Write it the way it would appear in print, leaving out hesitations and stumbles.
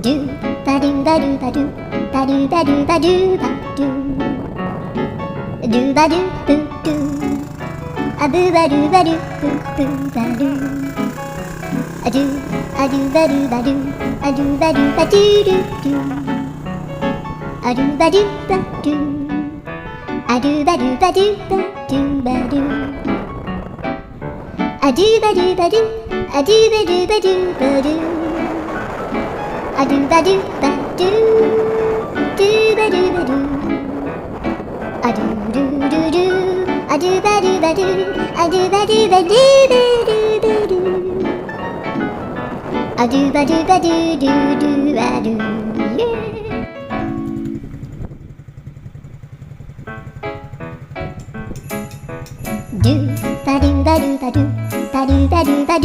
do ba do ba do ba do ba do ba do ba do ba do do ba do do do a do ba do ba do do ba do a do ba do ba do a do ba do ba do do do a do ba do ba do a do ba do ba do ba do ba do a do ba do ba do a do ba do ba do ba do a do ba do ba do do ba do ba do a do do do do a do ba do ba do a do ba do ba do ba do ba do a do ba do ba do do do ba do yeah. Do ba do ba do ba do ba do ba do ba